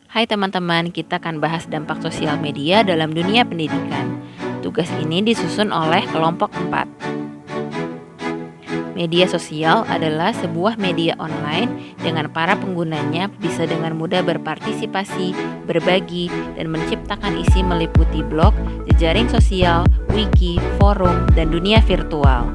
Hai teman-teman, kita akan bahas dampak sosial media dalam dunia pendidikan. Tugas ini disusun oleh kelompok 4. Media sosial adalah sebuah media online dengan para penggunanya bisa dengan mudah berpartisipasi, berbagi, dan menciptakan isi meliputi blog, jejaring sosial, wiki, forum, dan dunia virtual.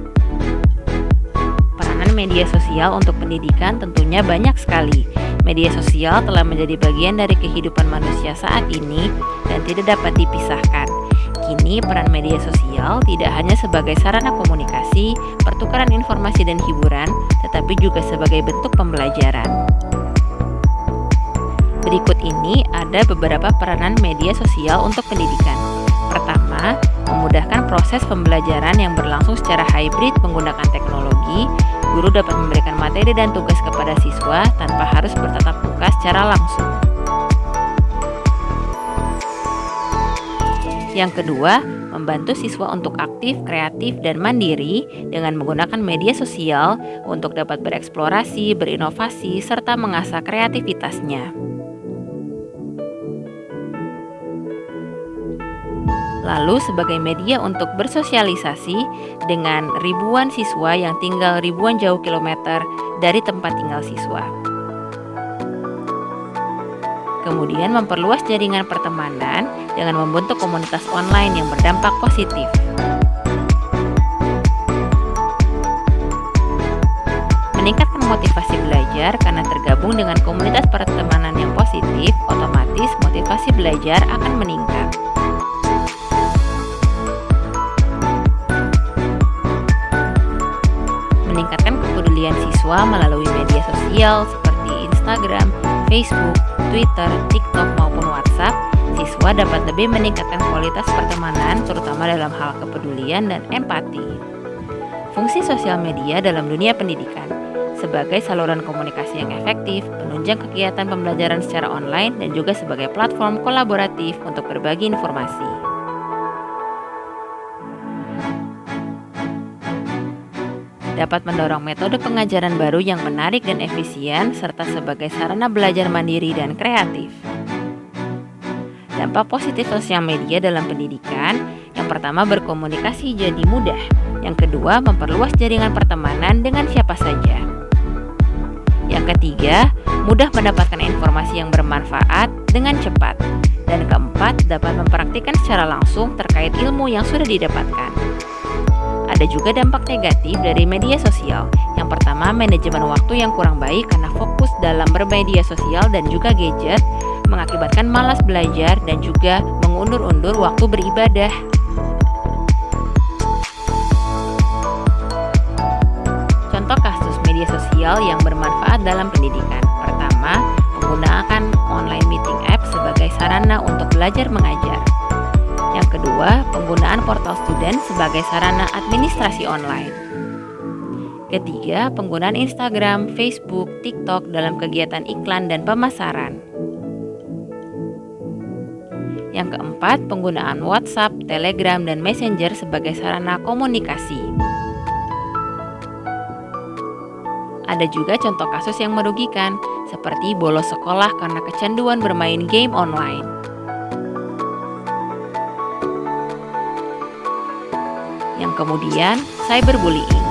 Peranan media sosial untuk pendidikan tentunya banyak sekali. Media sosial telah menjadi bagian dari kehidupan manusia saat ini dan tidak dapat dipisahkan. Kini peran media sosial tidak hanya sebagai sarana komunikasi, pertukaran informasi dan hiburan, tetapi juga sebagai bentuk pembelajaran. Berikut ini ada beberapa peranan media sosial untuk pendidikan. Pertama, memudahkan proses pembelajaran yang berlangsung secara hybrid menggunakan teknologi. Guru dapat memberikan materi dan tugas kepada siswa tanpa harus bertatap muka secara langsung. Yang kedua, membantu siswa untuk aktif, kreatif, dan mandiri dengan menggunakan media sosial untuk dapat bereksplorasi, berinovasi, serta mengasah kreativitasnya. Lalu sebagai media untuk bersosialisasi dengan ribuan siswa yang tinggal ribuan jauh kilometer dari tempat tinggal siswa. Kemudian memperluas jaringan pertemanan dengan membentuk komunitas online yang berdampak positif. Meningkatkan motivasi belajar karena tergabung dengan komunitas pertemanan yang positif, otomatis motivasi belajar akan meningkat. Meningkatkan kepedulian siswa melalui media sosial seperti Instagram, Facebook, Twitter, TikTok maupun WhatsApp, siswa dapat lebih meningkatkan kualitas pertemanan terutama dalam hal kepedulian dan empati. Fungsi sosial media dalam dunia pendidikan sebagai saluran komunikasi yang efektif, penunjang kegiatan pembelajaran secara online dan juga sebagai platform kolaboratif untuk berbagi informasi. Dapat mendorong metode pengajaran baru yang menarik dan efisien, serta sebagai sarana belajar mandiri dan kreatif. Dampak positif sosial media dalam pendidikan, yang pertama berkomunikasi jadi mudah, yang kedua memperluas jaringan pertemanan dengan siapa saja. Yang ketiga, mudah mendapatkan informasi yang bermanfaat dengan cepat. Dan keempat, dapat mempraktikkan secara langsung terkait ilmu yang sudah didapatkan. Ada juga dampak negatif dari media sosial. Yang pertama, manajemen waktu yang kurang baik karena fokus dalam bermedia sosial dan juga gadget mengakibatkan malas belajar dan juga mengundur-undur waktu beribadah. Contoh kasus media sosial yang bermanfaat dalam pendidikan. Pertama, penggunaan online meeting app sebagai sarana untuk belajar mengajar. Yang kedua, penggunaan portal student sebagai sarana administrasi online. Ketiga, penggunaan Instagram, Facebook, TikTok dalam kegiatan iklan dan pemasaran. Yang keempat, penggunaan WhatsApp, Telegram, dan Messenger sebagai sarana komunikasi. Ada juga contoh kasus yang merugikan, seperti bolos sekolah karena kecanduan bermain game online. Yang kemudian, cyberbullying.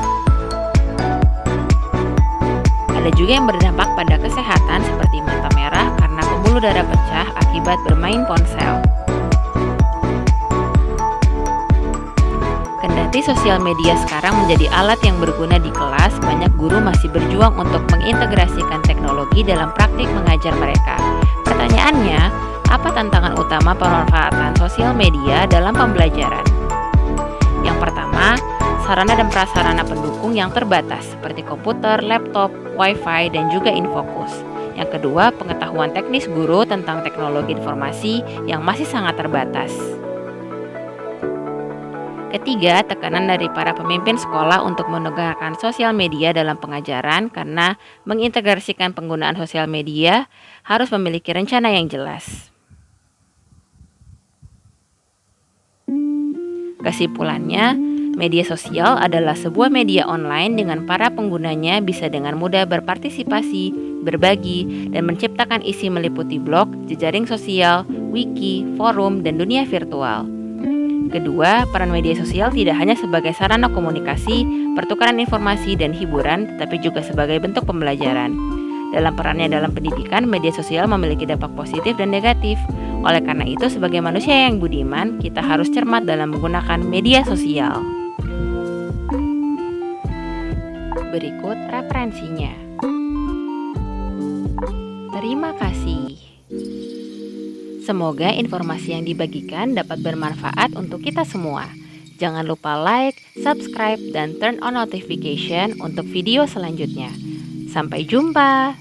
Ada juga yang berdampak pada kesehatan seperti mata merah karena pembuluh darah pecah akibat bermain ponsel. Kendati sosial media sekarang menjadi alat yang berguna di kelas, banyak guru masih berjuang untuk mengintegrasikan teknologi dalam praktik mengajar mereka. Pertanyaannya, apa tantangan utama pemanfaatan sosial media dalam pembelajaran? Yang pertama, sarana dan prasarana pendukung yang terbatas seperti komputer, laptop, wifi, dan juga infokus. Yang kedua, pengetahuan teknis guru tentang teknologi informasi yang masih sangat terbatas. Ketiga, tekanan dari para pemimpin sekolah untuk menegakkan sosial media dalam pengajaran karena mengintegrasikan penggunaan sosial media harus memiliki rencana yang jelas. Kesimpulannya, Media sosial adalah sebuah media online dengan para penggunanya bisa dengan mudah berpartisipasi, berbagi, dan menciptakan isi meliputi blog, jejaring sosial, wiki, forum, dan dunia virtual. Kedua, peran media sosial tidak hanya sebagai sarana komunikasi, pertukaran informasi, dan hiburan, tetapi juga sebagai bentuk pembelajaran. Dalam perannya dalam pendidikan, media sosial memiliki dampak positif dan negatif. Oleh karena itu, sebagai manusia yang budiman, kita harus cermat dalam menggunakan media sosial. Berikut referensinya. Terima kasih. Semoga informasi yang dibagikan dapat bermanfaat untuk kita semua. Jangan lupa like, subscribe, dan turn on notification untuk video selanjutnya. Sampai jumpa.